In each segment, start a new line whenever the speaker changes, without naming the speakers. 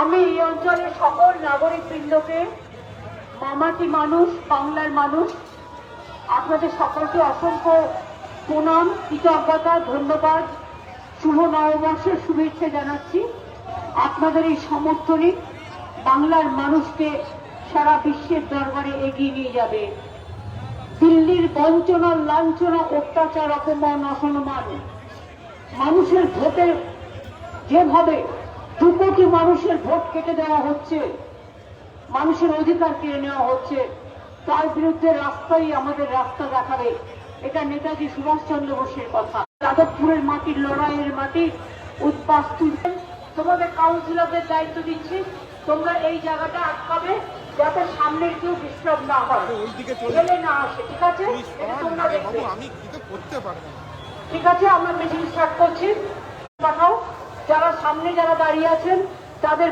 আমি এই অঞ্চলের সকল নাগরিকবৃন্দকে, মামাটি মানুষ, বাংলার মানুষ, আপনাদের সকলকে অসংখ্য প্রণাম, কৃতজ্ঞতা, ধন্যবাদ, শুভ নববর্ষের শুভেচ্ছা জানাচ্ছি। আপনাদের এই সমর্থনে বাংলার মানুষকে সারা বিশ্বের দরবারে এগিয়ে নিয়ে যাবে। দিল্লির বঞ্চনা, লাঞ্ছনা, অত্যাচার, অপমান, অসম্মান, মানুষের ভোটে যেভাবে 2 কোটি মানুষের ভোট কেটে দেওয়া হচ্ছে, মানুষের অধিকার কেড়ে নেওয়া হচ্ছে, তার বিরুদ্ধে রাস্তাই আমাদের রাস্তা দেখাবে। এটা নেতাজি সুভাষচন্দ্র বোসের কথা। যাদবপুরের মাটির, লড়াইয়ের মাটি, উদ্বাস্তু। তোমাদের কাউন্সিলরদের দায়িত্ব দিচ্ছি, তোমরা এই জায়গাটা আটকাবে যাতে সামনের কেউ ডিস্টার্ব না হয়, গেলে না আসে। ঠিক আছে? তোমরা দেখবে। ঠিক আছে, আমরা মিটিং স্টার্ট করছি। পাঠাও, যারা সামনে যারা দাঁড়িয়ে আছেন তাদের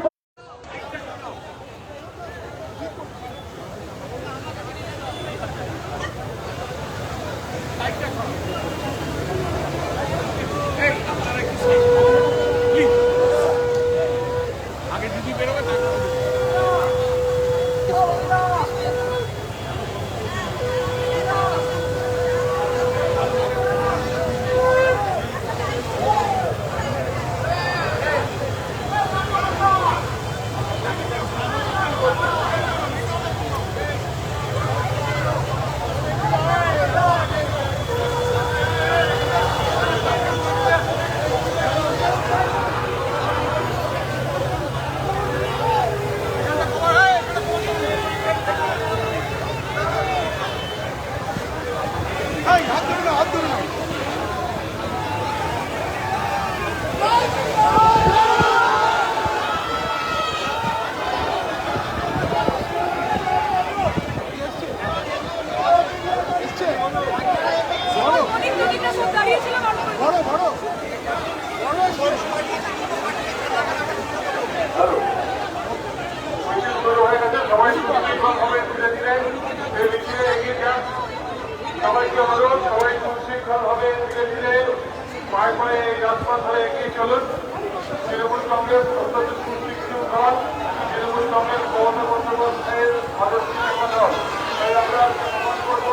সবাইকে অনুরোধ, সবাই সুশৃঙ্খল ভাবে ধীরে ধীরে পায়ে পায়ে এই রাজপথ ধরে এগিয়ে চলুন। তৃণমূল কংগ্রেস অত্যন্ত সুশৃঙ্খল, তৃণমূল কংগ্রেস মমতা বন্দ্যোপাধ্যায়ের আদর্শ দল, তাই আমরা প্রমাণ করবো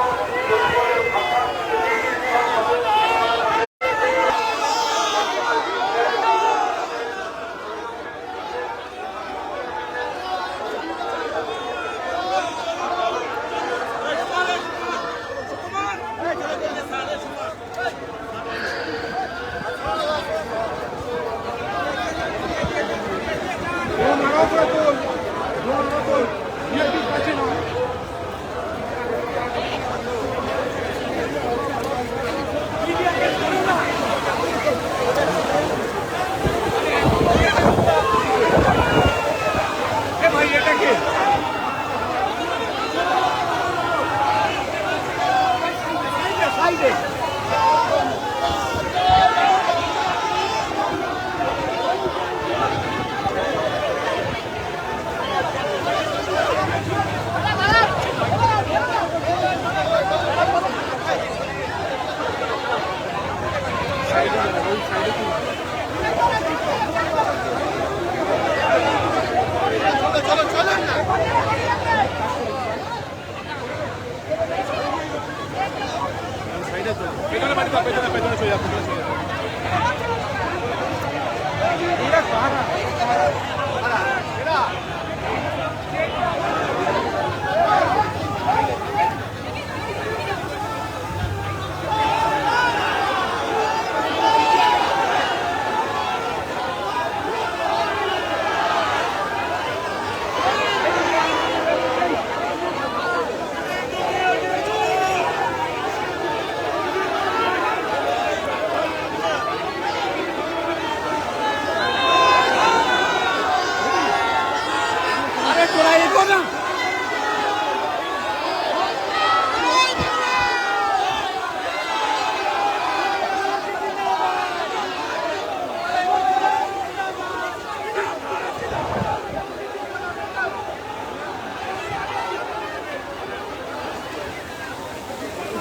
আরে তোরা এগো না।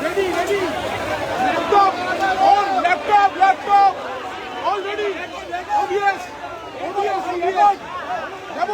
Ready, ready. Laptop on, laptop. All ready. OBS. যাব।